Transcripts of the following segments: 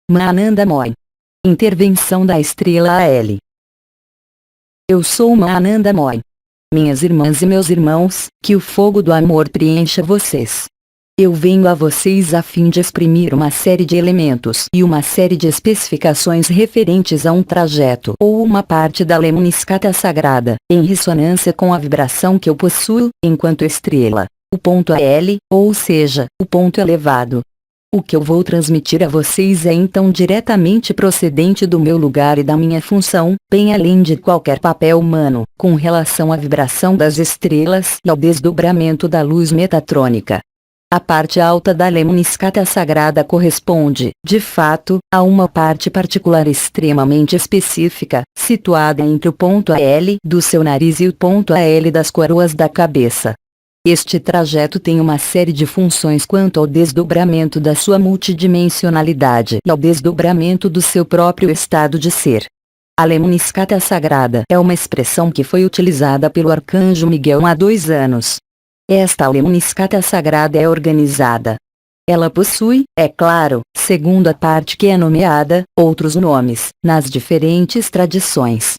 Mahananda-Moy. Intervenção da estrela AL. Eu sou Mahananda-Moy. Minhas irmãs e meus irmãos, que o fogo do amor preencha vocês. Eu venho a vocês a fim de exprimir uma série de elementos e uma série de especificações referentes a um trajeto ou uma parte da Lemniscata sagrada, em ressonância com a vibração que eu possuo, enquanto estrela, o ponto AL, ou seja, o ponto elevado. O que eu vou transmitir a vocês é então diretamente procedente do meu lugar e da minha função, bem além de qualquer papel humano, com relação à vibração das estrelas e ao desdobramento da luz metatrônica. A parte alta da Lemniscata sagrada corresponde, de fato, a uma parte particular extremamente específica, situada entre o ponto AL do seu nariz e o ponto AL das coroas da cabeça. Este trajeto tem uma série de funções quanto ao desdobramento da sua multidimensionalidade e ao desdobramento do seu próprio estado de ser. A Lemniscata sagrada é uma expressão que foi utilizada pelo Arcanjo Miguel há 2 anos. Esta Lemniscata sagrada é organizada. Ela possui, é claro, segundo a parte que é nomeada, outros nomes, nas diferentes tradições.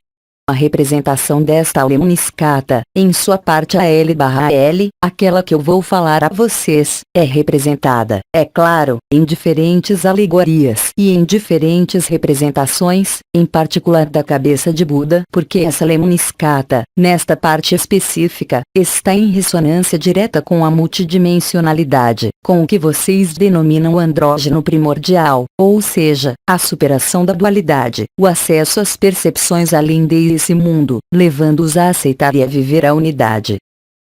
A representação desta Lemniscata, em sua parte AL/L, aquela que eu vou falar a vocês, é representada, é claro, em diferentes alegorias e em diferentes representações, em particular da cabeça de Buda, porque essa Lemniscata, nesta parte específica, está em ressonância direta com a multidimensionalidade, com o que vocês denominam o andrógeno primordial, ou seja, a superação da dualidade, o acesso às percepções além desse mundo, levando-os a aceitar e a viver a unidade.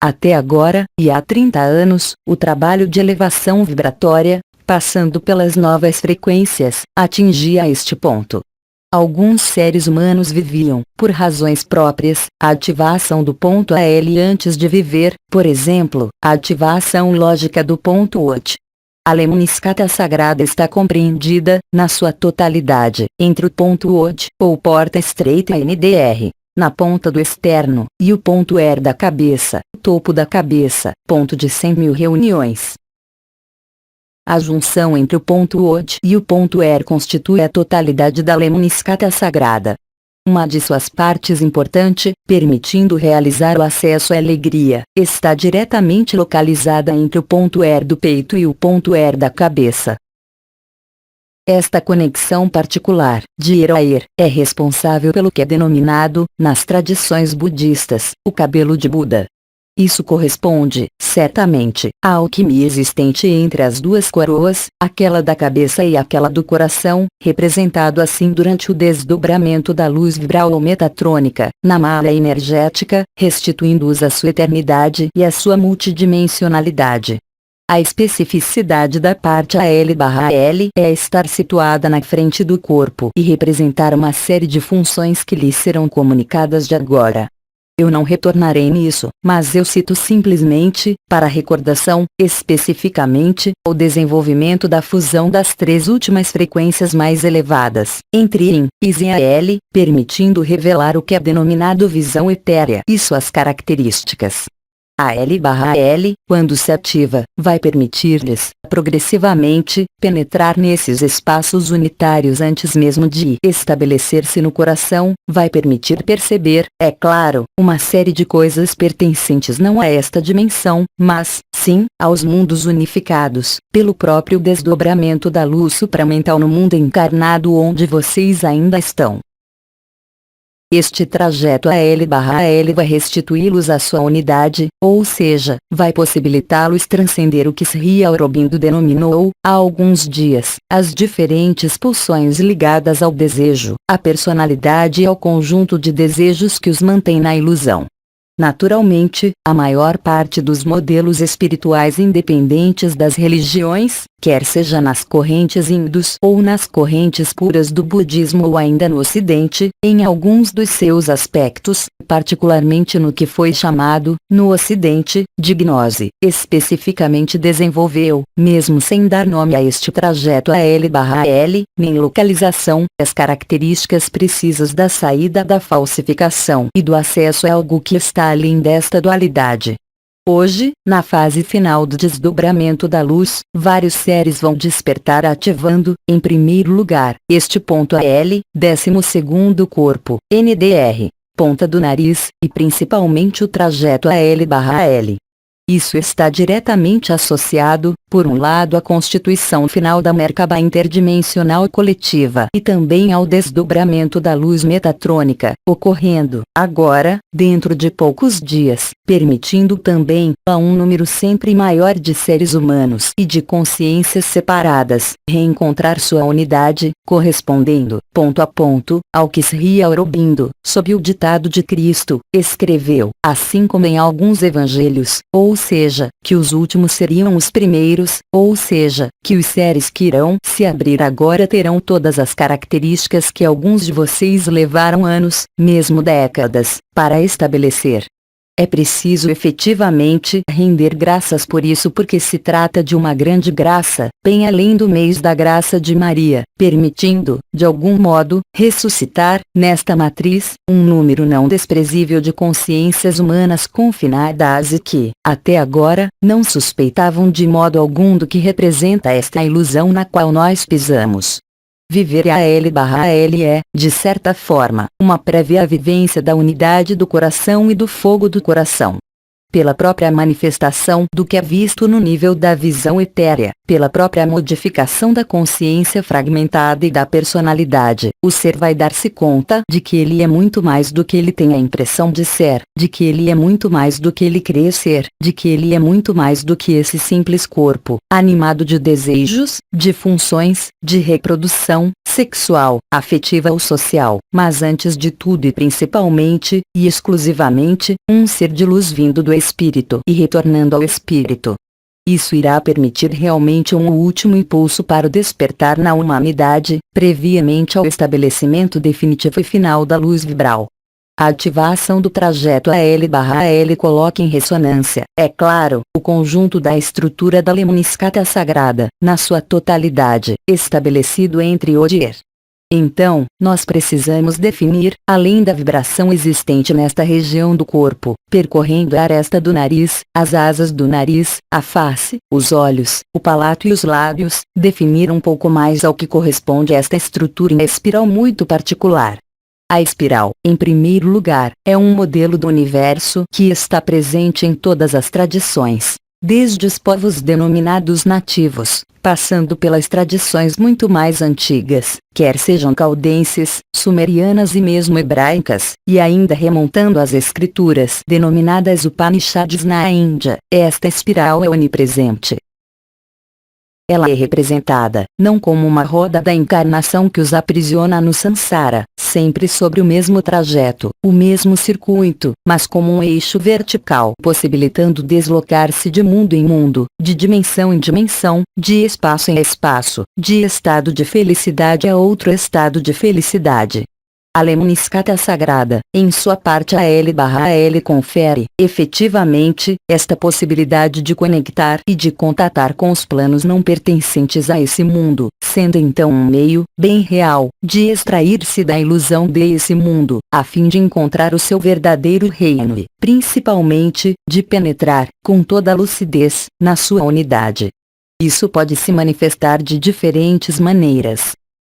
Até agora, e há 30 anos, o trabalho de elevação vibratória, passando pelas novas frequências, atingia este ponto. Alguns seres humanos viviam, por razões próprias, a ativação do ponto AL antes de viver, por exemplo, a ativação lógica do ponto OT. A Lemniscata sagrada está compreendida, na sua totalidade, entre o ponto OT, ou porta estreita NDR, na ponta do externo, e o ponto ER da cabeça, topo da cabeça, ponto de 100.000 reuniões. A junção entre o ponto OT e o ponto ER constitui a totalidade da Lemniscata sagrada. Uma de suas partes importante, permitindo realizar o acesso à alegria, está diretamente localizada entre o ponto ER do peito e o ponto ER da cabeça. Esta conexão particular, de ear a ear, é responsável pelo que é denominado, nas tradições budistas, o cabelo de Buda. Isso corresponde, certamente, à alquimia existente entre as duas coroas, aquela da cabeça e aquela do coração, representado assim durante o desdobramento da luz vibral ou metatrônica, na malha energética, restituindo-os à sua eternidade e à sua multidimensionalidade. A especificidade da parte AL/L é estar situada na frente do corpo e representar uma série de funções que lhe serão comunicadas de agora. Eu não retornarei nisso, mas eu cito simplesmente, para recordação, especificamente, o desenvolvimento da fusão das 3 últimas frequências mais elevadas, entre IN, IS e AL, permitindo revelar o que é denominado visão etérea e suas características. A AL/L, quando se ativa, vai permitir-lhes, progressivamente, penetrar nesses espaços unitários antes mesmo de estabelecer-se no coração, vai permitir perceber, é claro, uma série de coisas pertencentes não a esta dimensão, mas, sim, aos mundos unificados, pelo próprio desdobramento da luz supramental no mundo encarnado onde vocês ainda estão. Este trajeto AL/L vai restituí-los à sua unidade, ou seja, vai possibilitá-los transcender o que Sri Aurobindo denominou, há alguns dias, as diferentes pulsões ligadas ao desejo, à personalidade e ao conjunto de desejos que os mantém na ilusão. Naturalmente, a maior parte dos modelos espirituais independentes das religiões, quer seja nas correntes hindus ou nas correntes puras do budismo ou ainda no ocidente, em alguns dos seus aspectos, particularmente no que foi chamado, no ocidente, de gnose, especificamente desenvolveu, mesmo sem dar nome a este trajeto AL/L, nem localização, as características precisas da saída da falsificação e do acesso a algo que está além desta dualidade. Hoje, na fase final do desdobramento da luz, vários seres vão despertar ativando, em primeiro lugar, este ponto AL, 12º corpo, NDR, ponta do nariz, e principalmente o trajeto AL/AL. Isso está diretamente associado, por um lado à constituição final da Merkaba interdimensional coletiva e também ao desdobramento da luz metatrônica, ocorrendo, agora, dentro de poucos dias, permitindo também, a um número sempre maior de seres humanos e de consciências separadas, reencontrar sua unidade, correspondendo, ponto a ponto, ao que Sri Aurobindo, sob o ditado de Cristo, escreveu, assim como em alguns evangelhos, ou seja, que os últimos seriam os primeiros, ou seja, que os seres que irão se abrir agora terão todas as características que alguns de vocês levaram anos, mesmo décadas, para estabelecer. É preciso efetivamente render graças por isso, porque se trata de uma grande graça, bem além do mês da graça de Maria, permitindo, de algum modo, ressuscitar, nesta matriz, um número não desprezível de consciências humanas confinadas e que, até agora, não suspeitavam de modo algum do que representa esta ilusão na qual nós pisamos. Viver AL/AL é, de certa forma, uma prévia vivência da unidade do coração e do fogo do coração. Pela própria manifestação do que é visto no nível da visão etérea, pela própria modificação da consciência fragmentada e da personalidade, o ser vai dar-se conta de que ele é muito mais do que ele tem a impressão de ser, de que ele é muito mais do que ele crê ser, de que ele é muito mais do que esse simples corpo, animado de desejos, de funções, de reprodução, sexual, afetiva ou social, mas antes de tudo e principalmente, e exclusivamente, um ser de luz vindo do Espírito e retornando ao Espírito. Isso irá permitir realmente um último impulso para o despertar na humanidade, previamente ao estabelecimento definitivo e final da luz vibral. A ativação do trajeto AL/AL coloca em ressonância, é claro, o conjunto da estrutura da Lemniscata sagrada, na sua totalidade, estabelecido entre Odir. Então, nós precisamos definir, além da vibração existente nesta região do corpo, percorrendo a aresta do nariz, as asas do nariz, a face, os olhos, o palato e os lábios, definir um pouco mais ao que corresponde esta estrutura em espiral muito particular. A espiral, em primeiro lugar, é um modelo do universo que está presente em todas as tradições, desde os povos denominados nativos, passando pelas tradições muito mais antigas, quer sejam caldenses, sumerianas e mesmo hebraicas, e ainda remontando às escrituras denominadas Upanishads na Índia. Esta espiral é onipresente. Ela é representada, não como uma roda da encarnação que os aprisiona no samsara, sempre sobre o mesmo trajeto, o mesmo circuito, mas como um eixo vertical, possibilitando deslocar-se de mundo em mundo, de dimensão em dimensão, de espaço em espaço, de estado de felicidade a outro estado de felicidade. A Lemniscata sagrada, em sua parte AL/AL confere, efetivamente, esta possibilidade de conectar e de contatar com os planos não pertencentes a esse mundo, sendo então um meio, bem real, de extrair-se da ilusão desse mundo, a fim de encontrar o seu verdadeiro reino e, principalmente, de penetrar, com toda a lucidez, na sua unidade. Isso pode se manifestar de diferentes maneiras.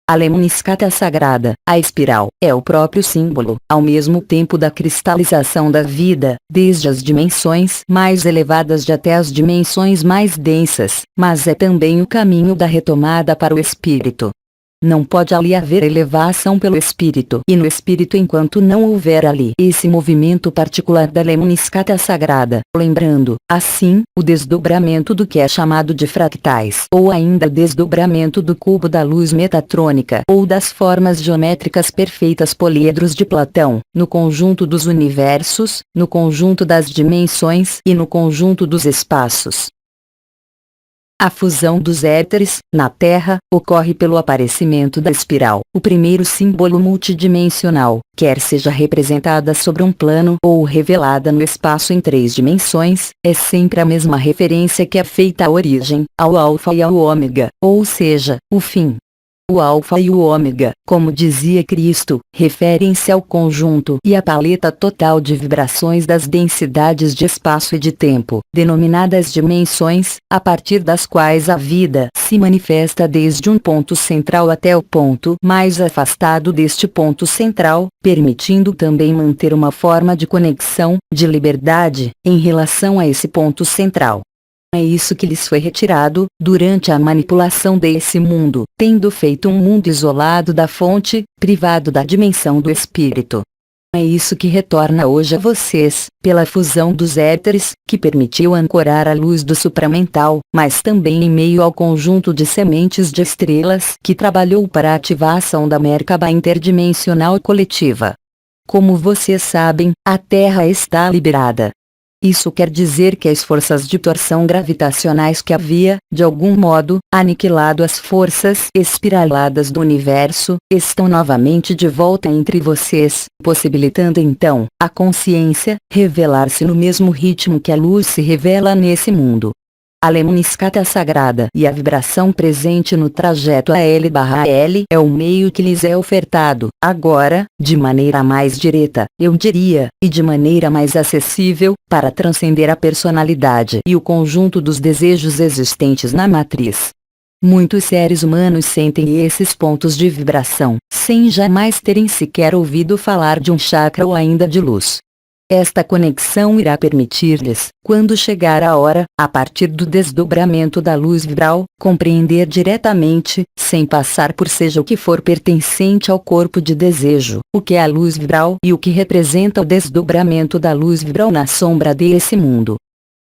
A Lemniscata sagrada, a espiral, é o próprio símbolo, ao mesmo tempo da cristalização da vida, desde as dimensões mais elevadas até as dimensões mais densas, mas é também o caminho da retomada para o espírito. Não pode ali haver elevação pelo espírito e no espírito enquanto não houver ali esse movimento particular da Lemniscata sagrada, lembrando, assim, o desdobramento do que é chamado de fractais, ou ainda o desdobramento do cubo da luz metatrônica, ou das formas geométricas perfeitas poliedros de Platão, no conjunto dos universos, no conjunto das dimensões e no conjunto dos espaços. A fusão dos éteres, na Terra, ocorre pelo aparecimento da espiral, o primeiro símbolo multidimensional, quer seja representada sobre um plano ou revelada no espaço em 3 dimensões, é sempre a mesma referência que é feita à origem, ao alfa e ao ômega, ou seja, o fim. O alfa e o ômega, como dizia Cristo, referem-se ao conjunto e à paleta total de vibrações das densidades de espaço e de tempo, denominadas dimensões, a partir das quais a vida se manifesta desde um ponto central até o ponto mais afastado deste ponto central, permitindo também manter uma forma de conexão, de liberdade, em relação a esse ponto central. É isso que lhes foi retirado, durante a manipulação desse mundo, tendo feito um mundo isolado da fonte, privado da dimensão do espírito. É isso que retorna hoje a vocês, pela fusão dos éteres, que permitiu ancorar a luz do supramental, mas também em meio ao conjunto de sementes de estrelas que trabalhou para a ativação da Merkaba interdimensional coletiva. Como vocês sabem, a Terra está liberada. Isso quer dizer que as forças de torção gravitacionais que havia, de algum modo, aniquilado as forças espiraladas do universo, estão novamente de volta entre vocês, possibilitando então, a consciência, revelar-se no mesmo ritmo que a luz se revela nesse mundo. A lemniscata sagrada e a vibração presente no trajeto AL/L é o meio que lhes é ofertado, agora, de maneira mais direta, eu diria, e de maneira mais acessível, para transcender a personalidade e o conjunto dos desejos existentes na matriz. Muitos seres humanos sentem esses pontos de vibração, sem jamais terem sequer ouvido falar de um chakra ou ainda de luz. Esta conexão irá permitir-lhes, quando chegar a hora, a partir do desdobramento da luz vibral, compreender diretamente, sem passar por seja o que for pertencente ao corpo de desejo, o que é a luz vibral e o que representa o desdobramento da luz vibral na sombra desse mundo.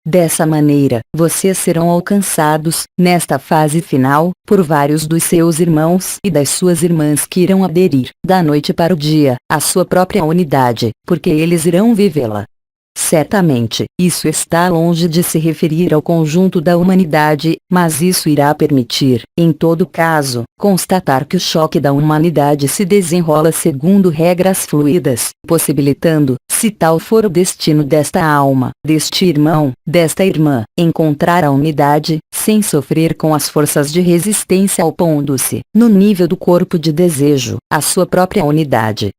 Dessa maneira, vocês serão alcançados, nesta fase final, por vários dos seus irmãos e das suas irmãs que irão aderir, da noite para o dia, à sua própria unidade, porque eles irão vivê-la. Certamente, isso está longe de se referir ao conjunto da humanidade, mas isso irá permitir, em todo caso, constatar que o choque da humanidade se desenrola segundo regras fluidas, possibilitando, se tal for o destino desta alma, deste irmão, desta irmã, encontrar a unidade, sem sofrer com as forças de resistência opondo-se, no nível do corpo de desejo, à sua própria unidade.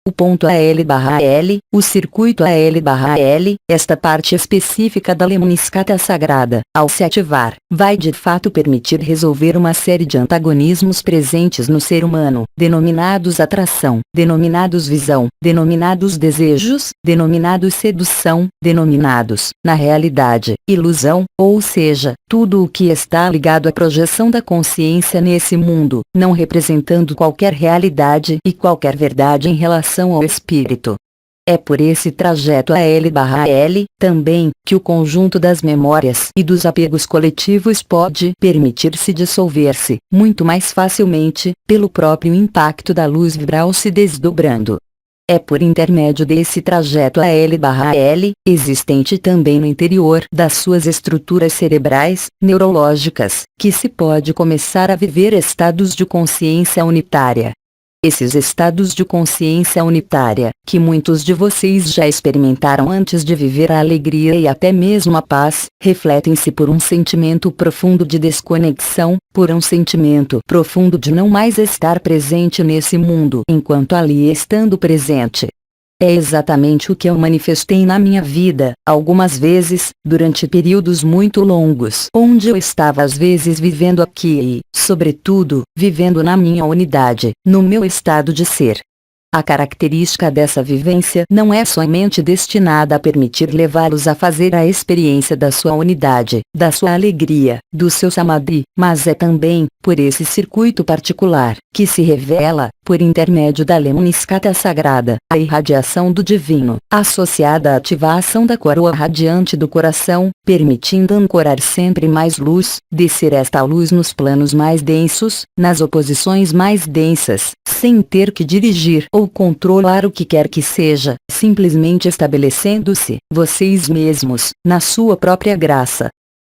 O ponto AL/L, o circuito AL/L, esta parte específica da lemniscata sagrada, ao se ativar, vai de fato permitir resolver uma série de antagonismos presentes no ser humano, denominados atração, denominados visão, denominados desejos, denominados sedução, denominados, na realidade, ilusão, ou seja, tudo o que está ligado à projeção da consciência nesse mundo, não representando qualquer realidade e qualquer verdade em relação ao espírito. É por esse trajeto AL/L, também, que o conjunto das memórias e dos apegos coletivos pode permitir-se dissolver-se, muito mais facilmente, pelo próprio impacto da luz vibral se desdobrando. É por intermédio desse trajeto AL/L, existente também no interior das suas estruturas cerebrais, neurológicas, que se pode começar a viver estados de consciência unitária. Esses estados de consciência unitária, que muitos de vocês já experimentaram antes de viver a alegria e até mesmo a paz, refletem-se por um sentimento profundo de desconexão, por um sentimento profundo de não mais estar presente nesse mundo enquanto ali estando presente. É exatamente o que eu manifestei na minha vida, algumas vezes, durante períodos muito longos, onde eu estava às vezes vivendo aqui e, sobretudo, vivendo na minha unidade, no meu estado de ser. A característica dessa vivência não é somente destinada a permitir levá-los a fazer a experiência da sua unidade, da sua alegria, do seu samadhi, mas é também, por esse circuito particular, que se revela, por intermédio da lemniscata sagrada, a irradiação do divino, associada à ativação da coroa radiante do coração, permitindo ancorar sempre mais luz, descer esta luz nos planos mais densos, nas oposições mais densas, sem ter que dirigir ou controlar o que quer que seja, simplesmente estabelecendo-se, vocês mesmos, na sua própria graça.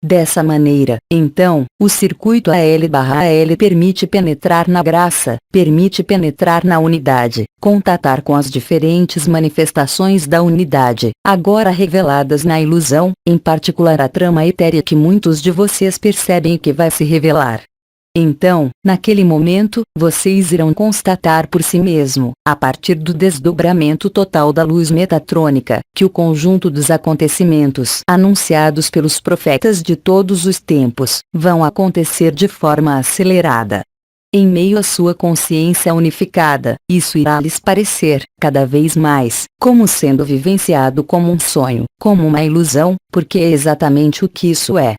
Dessa maneira, então, o circuito AL/L permite penetrar na graça, permite penetrar na unidade, contatar com as diferentes manifestações da unidade, agora reveladas na ilusão, em particular a trama etérea que muitos de vocês percebem que vai se revelar. Então, naquele momento, vocês irão constatar por si mesmo, a partir do desdobramento total da luz metatrônica, que o conjunto dos acontecimentos anunciados pelos profetas de todos os tempos, vão acontecer de forma acelerada. Em meio à sua consciência unificada, isso irá lhes parecer, cada vez mais, como sendo vivenciado como um sonho, como uma ilusão, porque é exatamente o que isso é.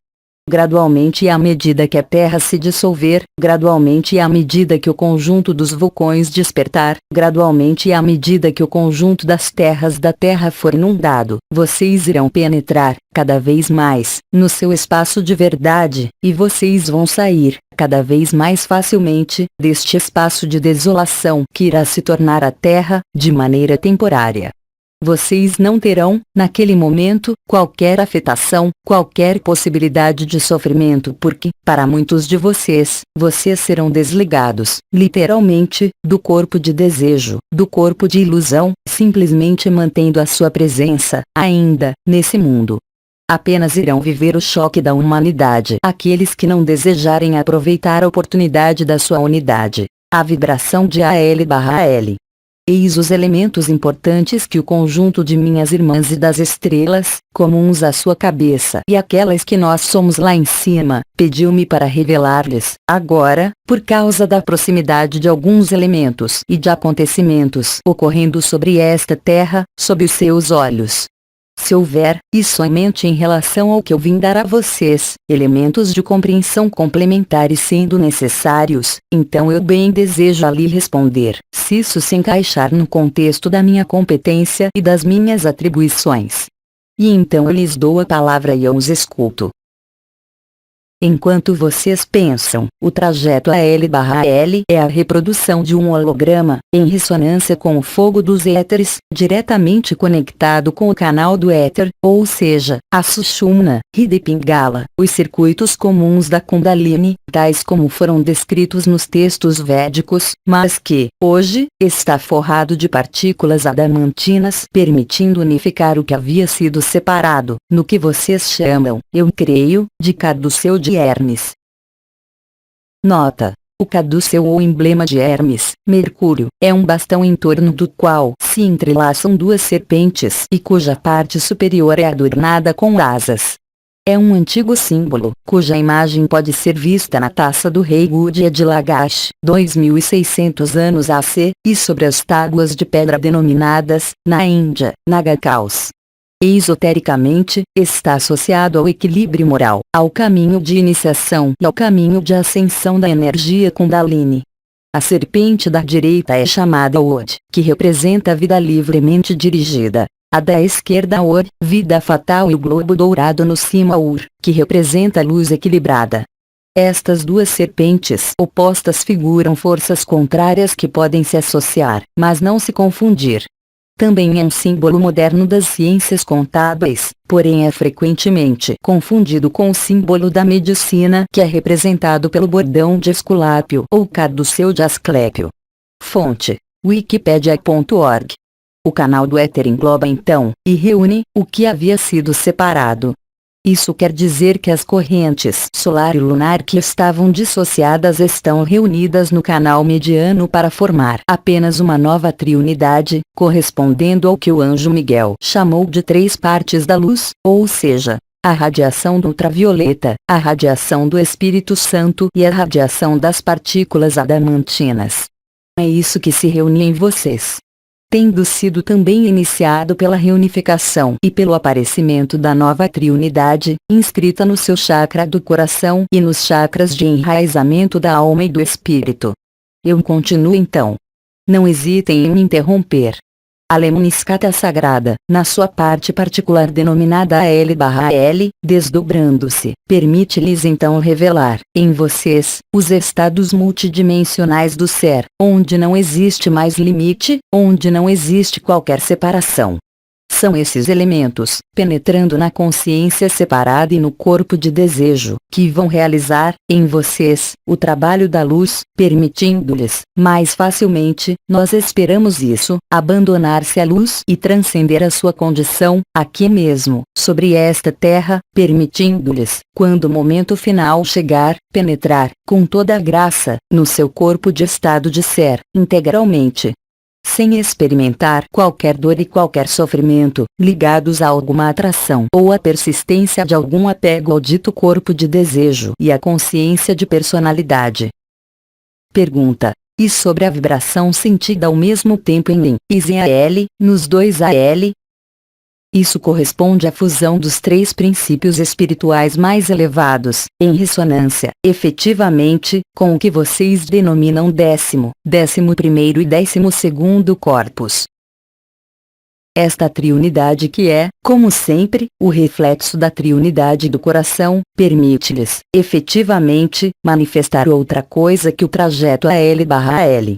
Gradualmente e à medida que a Terra se dissolver, gradualmente e à medida que o conjunto dos vulcões despertar, gradualmente e à medida que o conjunto das terras da Terra for inundado, vocês irão penetrar, cada vez mais, no seu espaço de verdade, e vocês vão sair, cada vez mais facilmente, deste espaço de desolação que irá se tornar a Terra, de maneira temporária. Vocês não terão, naquele momento, qualquer afetação, qualquer possibilidade de sofrimento porque, para muitos de vocês, vocês serão desligados, literalmente, do corpo de desejo, do corpo de ilusão, simplesmente mantendo a sua presença, ainda, nesse mundo. Apenas irão viver o choque da humanidade aqueles que não desejarem aproveitar a oportunidade da sua unidade. A vibração de AL/L. Eis os elementos importantes que o conjunto de minhas irmãs e das estrelas, comuns à sua cabeça e aquelas que nós somos lá em cima, pediu-me para revelar-lhes, agora, por causa da proximidade de alguns elementos e de acontecimentos ocorrendo sobre esta terra, sob os seus olhos. Se houver, e somente em relação ao que eu vim dar a vocês, elementos de compreensão complementares sendo necessários, então eu bem desejo ali responder, se isso se encaixar no contexto da minha competência e das minhas atribuições. E então eu lhes dou a palavra e eu os escuto. Enquanto vocês pensam, o trajeto AL/L é a reprodução de um holograma, em ressonância com o fogo dos éteres, diretamente conectado com o canal do éter, ou seja, a Sushumna, Hridaya e Pingala, os circuitos comuns da Kundalini, tais como foram descritos nos textos védicos, mas que, hoje, está forrado de partículas adamantinas, permitindo unificar o que havia sido separado, no que vocês chamam, eu creio, de caduceu de Hermes. Nota: o caduceu ou emblema de Hermes, Mercúrio, é um bastão em torno do qual se entrelaçam duas serpentes e cuja parte superior é adornada com asas. É um antigo símbolo, cuja imagem pode ser vista na taça do rei Gudya de Lagash, 2600 anos AC, e sobre as tábuas de pedra denominadas, na Índia, Nagakaus. Esotericamente, está associado ao equilíbrio moral, ao caminho de iniciação e ao caminho de ascensão da energia Kundalini. A serpente da direita é chamada Od, que representa a vida livremente dirigida. A da esquerda Or, vida fatal, e o globo dourado no cimo Ur, que representa a luz equilibrada. Estas duas serpentes opostas figuram forças contrárias que podem se associar, mas não se confundir. Também é um símbolo moderno das ciências contábeis, porém é frequentemente confundido com o símbolo da medicina que é representado pelo bordão de Esculápio ou caduceu de Asclépio. Fonte: wikipedia.org. O canal do éter engloba então, e reúne, o que havia sido separado. Isso quer dizer que as correntes solar e lunar que estavam dissociadas estão reunidas no canal mediano para formar apenas uma nova triunidade, correspondendo ao que o anjo Miguel chamou de três partes da luz, ou seja, a radiação do ultravioleta, a radiação do Espírito Santo e a radiação das partículas adamantinas. É isso que se reúne em vocês. Tendo sido também iniciado pela reunificação e pelo aparecimento da nova triunidade, inscrita no seu chakra do coração e nos chakras de enraizamento da alma e do espírito. Eu continuo então. Não hesitem em me interromper. A Lemniscata Sagrada, na sua parte particular denominada AL/L, desdobrando-se, permite-lhes então revelar, em vocês, os estados multidimensionais do ser, onde não existe mais limite, onde não existe qualquer separação. São esses elementos, penetrando na consciência separada e no corpo de desejo, que vão realizar, em vocês, o trabalho da luz, permitindo-lhes, mais facilmente, nós esperamos isso, abandonar-se à luz e transcender a sua condição, aqui mesmo, sobre esta terra, permitindo-lhes, quando o momento final chegar, penetrar, com toda a graça, no seu corpo de estado de ser, integralmente, sem experimentar qualquer dor e qualquer sofrimento, ligados a alguma atração ou a persistência de algum apego ao dito corpo de desejo e a consciência de personalidade. Pergunta: e sobre a vibração sentida ao mesmo tempo em mim, em AL, nos dois AL? Isso corresponde à fusão dos três princípios espirituais mais elevados, em ressonância, efetivamente, com o que vocês denominam 10º, 11º e 12º corpos. Esta triunidade que é, como sempre, o reflexo da triunidade do coração, permite-lhes, efetivamente, manifestar outra coisa que o trajeto AL/AL.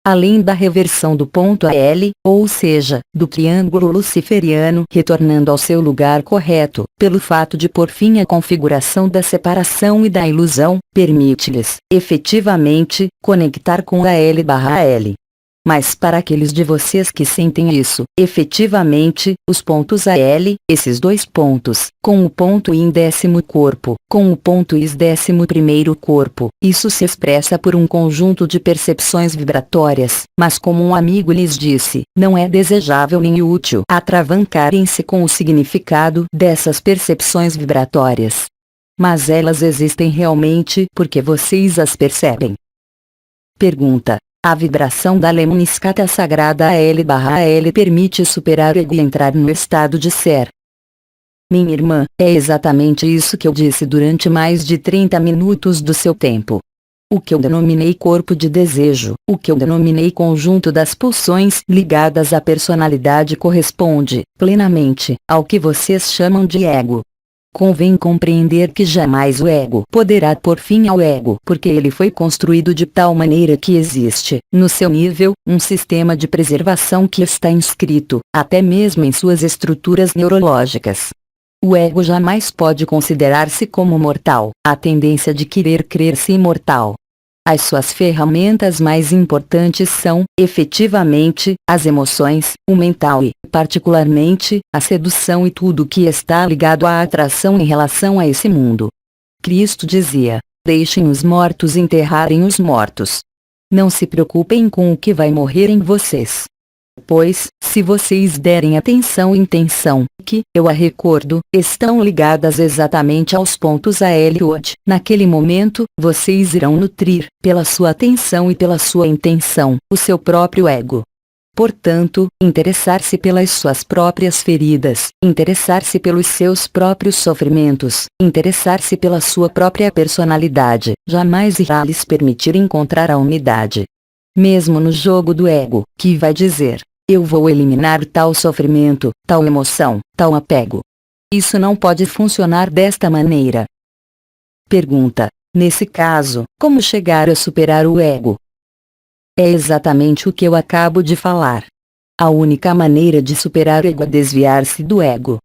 Além da reversão do ponto AL, ou seja, do triângulo luciferiano retornando ao seu lugar correto, pelo fato de por fim a configuração da separação e da ilusão, permite-lhes, efetivamente, conectar com AL/AL. Mas para aqueles de vocês que sentem isso, efetivamente, os pontos AL, esses dois pontos, com o ponto I em 10º corpo, com o ponto IS 11º corpo, isso se expressa por um conjunto de percepções vibratórias, mas como um amigo lhes disse, não é desejável nem útil atravancarem-se com o significado dessas percepções vibratórias. Mas elas existem realmente porque vocês as percebem. Pergunta: a vibração da lemniscata sagrada AL/AL permite superar o ego e entrar no estado de ser. Minha irmã, é exatamente isso que eu disse durante mais de 30 minutos do seu tempo. O que eu denominei corpo de desejo, o que eu denominei conjunto das pulsões ligadas à personalidade corresponde, plenamente, ao que vocês chamam de ego. Convém compreender que jamais o ego poderá pôr fim ao ego, porque ele foi construído de tal maneira que existe, no seu nível, um sistema de preservação que está inscrito, até mesmo em suas estruturas neurológicas. O ego jamais pode considerar-se como mortal, a tendência de querer crer-se imortal. As suas ferramentas mais importantes são, efetivamente, as emoções, o mental e, particularmente, a sedução e tudo que está ligado à atração em relação a esse mundo. Cristo dizia: deixem os mortos enterrarem os mortos. Não se preocupem com o que vai morrer em vocês. Pois, se vocês derem atenção e intenção, que, eu a recordo, estão ligadas exatamente aos pontos AL/OD, naquele momento, vocês irão nutrir, pela sua atenção e pela sua intenção, o seu próprio ego. Portanto, interessar-se pelas suas próprias feridas, interessar-se pelos seus próprios sofrimentos, interessar-se pela sua própria personalidade, jamais irá lhes permitir encontrar a unidade. Mesmo no jogo do ego, que vai dizer: eu vou eliminar tal sofrimento, tal emoção, tal apego. Isso não pode funcionar desta maneira. Pergunta: nesse caso, como chegar a superar o ego? É exatamente o que eu acabo de falar. A única maneira de superar o ego é desviar-se do ego.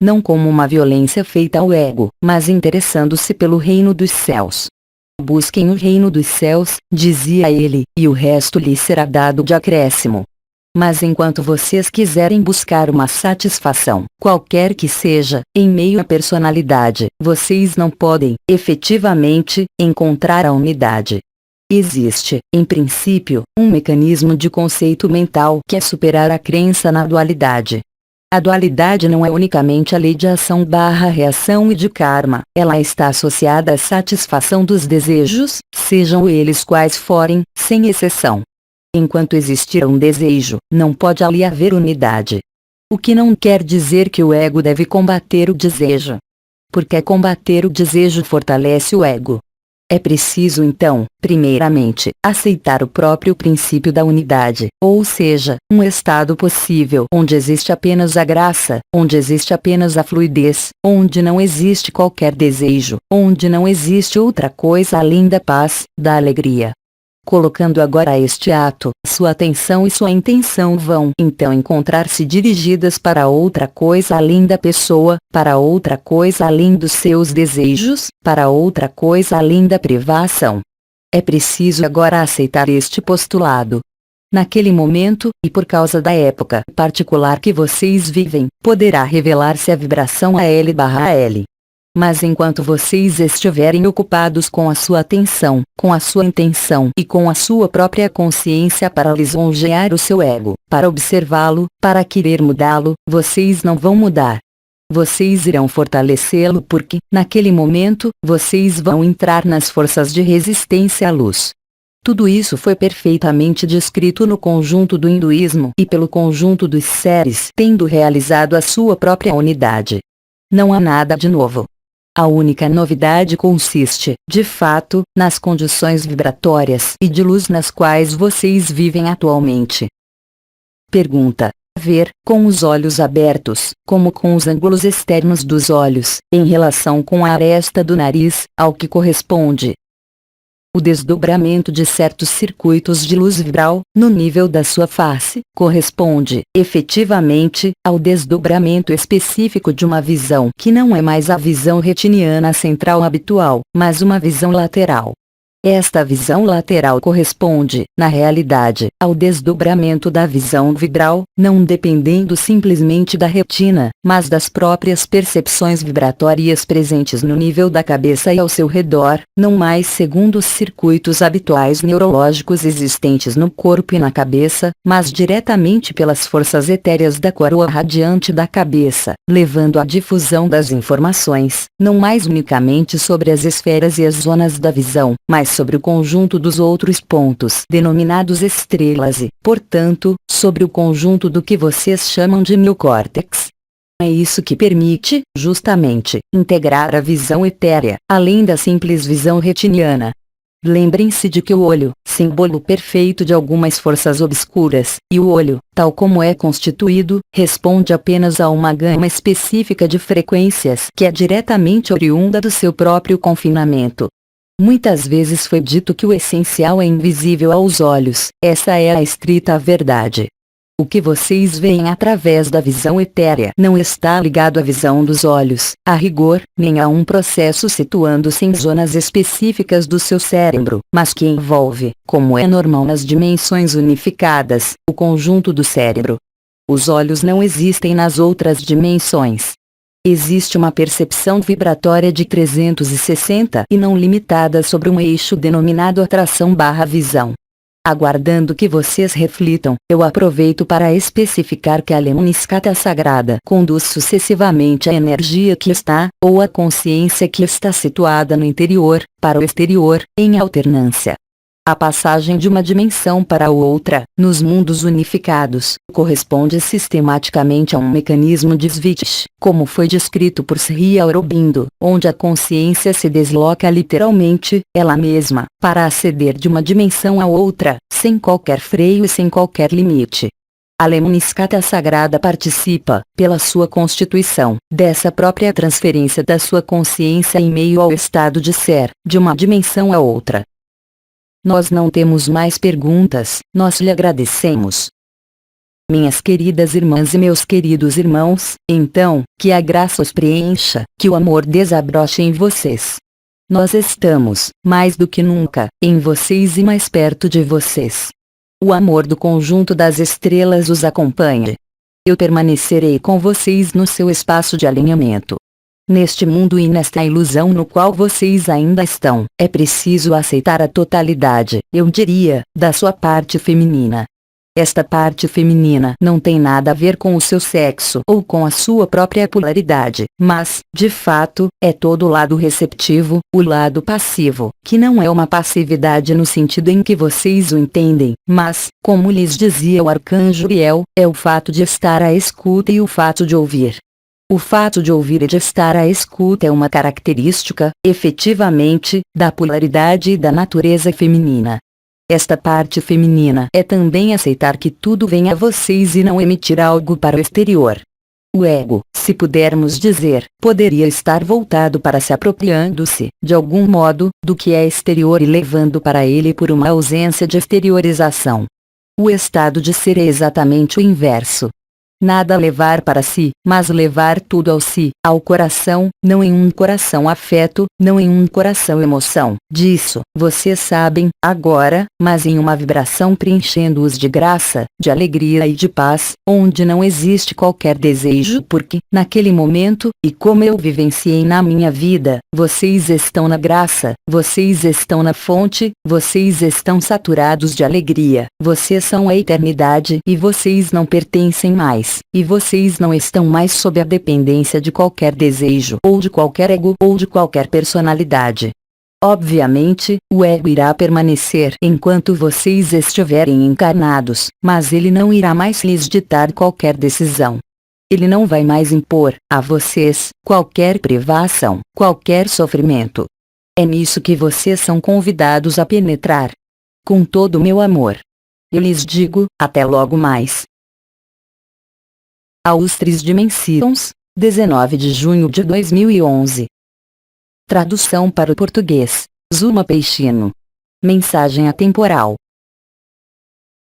Não como uma violência feita ao ego, mas interessando-se pelo reino dos céus. Busquem o reino dos céus, dizia ele, e o resto lhes será dado de acréscimo. Mas enquanto vocês quiserem buscar uma satisfação, qualquer que seja, em meio à personalidade, vocês não podem, efetivamente, encontrar a unidade. Existe, em princípio, um mecanismo de conceito mental que é superar a crença na dualidade. A dualidade não é unicamente a lei de ação/reação e de karma, ela está associada à satisfação dos desejos, sejam eles quais forem, sem exceção. Enquanto existir um desejo, não pode ali haver unidade. O que não quer dizer que o ego deve combater o desejo. Porque combater o desejo fortalece o ego. É preciso então, primeiramente, aceitar o próprio princípio da unidade, ou seja, um estado possível onde existe apenas a graça, onde existe apenas a fluidez, onde não existe qualquer desejo, onde não existe outra coisa além da paz, da alegria. Colocando agora a este ato, sua atenção e sua intenção vão então encontrar-se dirigidas para outra coisa além da pessoa, para outra coisa além dos seus desejos, para outra coisa além da privação. É preciso agora aceitar este postulado. Naquele momento, e por causa da época particular que vocês vivem, poderá revelar-se a vibração AL/L. Mas enquanto vocês estiverem ocupados com a sua atenção, com a sua intenção e com a sua própria consciência para lisonjear o seu ego, para observá-lo, para querer mudá-lo, vocês não vão mudar. Vocês irão fortalecê-lo porque, naquele momento, vocês vão entrar nas forças de resistência à luz. Tudo isso foi perfeitamente descrito no conjunto do hinduísmo e pelo conjunto dos seres tendo realizado a sua própria unidade. Não há nada de novo. A única novidade consiste, de fato, nas condições vibratórias e de luz nas quais vocês vivem atualmente. Pergunta: ver, com os olhos abertos, como com os ângulos externos dos olhos, em relação com a aresta do nariz, ao que corresponde. O desdobramento de certos circuitos de luz vibral, no nível da sua face, corresponde, efetivamente, ao desdobramento específico de uma visão que não é mais a visão retiniana central habitual, mas uma visão lateral. Esta visão lateral corresponde, na realidade, ao desdobramento da visão vibral, não dependendo simplesmente da retina, mas das próprias percepções vibratórias presentes no nível da cabeça e ao seu redor, não mais segundo os circuitos habituais neurológicos existentes no corpo e na cabeça, mas diretamente pelas forças etéreas da coroa radiante da cabeça, levando à difusão das informações, não mais unicamente sobre as esferas e as zonas da visão, mas sobre o conjunto dos outros pontos denominados estrelas e, portanto, sobre o conjunto do que vocês chamam de neocórtex. É isso que permite, justamente, integrar a visão etérea, além da simples visão retiniana. Lembrem-se de que o olho, símbolo perfeito de algumas forças obscuras, e o olho, tal como é constituído, responde apenas a uma gama específica de frequências que é diretamente oriunda do seu próprio confinamento. Muitas vezes foi dito que o essencial é invisível aos olhos, essa é a estrita verdade. O que vocês veem através da visão etérea não está ligado à visão dos olhos, a rigor, nem a um processo situando-se em zonas específicas do seu cérebro, mas que envolve, como é normal nas dimensões unificadas, o conjunto do cérebro. Os olhos não existem nas outras dimensões. Existe uma percepção vibratória de 360 e não limitada sobre um eixo denominado atração/visão. Aguardando que vocês reflitam, eu aproveito para especificar que a lemniscata sagrada conduz sucessivamente a energia que está, ou a consciência que está situada no interior, para o exterior, em alternância. A passagem de uma dimensão para a outra, nos mundos unificados, corresponde sistematicamente a um mecanismo de switch, como foi descrito por Sri Aurobindo, onde a consciência se desloca literalmente, ela mesma, para aceder de uma dimensão a outra, sem qualquer freio e sem qualquer limite. A lemniscata sagrada participa, pela sua constituição, dessa própria transferência da sua consciência em meio ao estado de ser, de uma dimensão a outra. Nós não temos mais perguntas, nós lhe agradecemos. Minhas queridas irmãs e meus queridos irmãos, então, que a graça os preencha, que o amor desabroche em vocês. Nós estamos, mais do que nunca, em vocês e mais perto de vocês. O amor do conjunto das estrelas os acompanha. Eu permanecerei com vocês no seu espaço de alinhamento. Neste mundo e nesta ilusão no qual vocês ainda estão, é preciso aceitar a totalidade, eu diria, da sua parte feminina. Esta parte feminina não tem nada a ver com o seu sexo ou com a sua própria polaridade, mas, de fato, é todo o lado receptivo, o lado passivo, que não é uma passividade no sentido em que vocês o entendem, mas, como lhes dizia o arcanjo Uriel, é o fato de estar à escuta e o fato de ouvir. O fato de ouvir e de estar à escuta é uma característica, efetivamente, da polaridade e da natureza feminina. Esta parte feminina é também aceitar que tudo vem a vocês e não emitir algo para o exterior. O ego, se pudermos dizer, poderia estar voltado para se apropriando-se, de algum modo, do que é exterior e levando para ele por uma ausência de exteriorização. O estado de ser é exatamente o inverso. Nada levar para si, mas levar tudo ao si, ao coração, não em um coração afeto, não em um coração emoção. Disso, vocês sabem, agora, mas em uma vibração preenchendo-os de graça, de alegria e de paz, onde não existe qualquer desejo porque, naquele momento, e como eu vivenciei na minha vida, vocês estão na graça, vocês estão na fonte, vocês estão saturados de alegria, vocês são a eternidade e vocês não pertencem mais. E vocês não estão mais sob a dependência de qualquer desejo, ou de qualquer ego, ou de qualquer personalidade. Obviamente, o ego irá permanecer enquanto vocês estiverem encarnados, mas ele não irá mais lhes ditar qualquer decisão. Ele não vai mais impor, a vocês, qualquer privação, qualquer sofrimento. É nisso que vocês são convidados a penetrar. Com todo o meu amor. Eu lhes digo, até logo mais. Aos 3 Dimensões, 19 de junho de 2011. Tradução para o português, Zuma Peixino. Mensagem atemporal.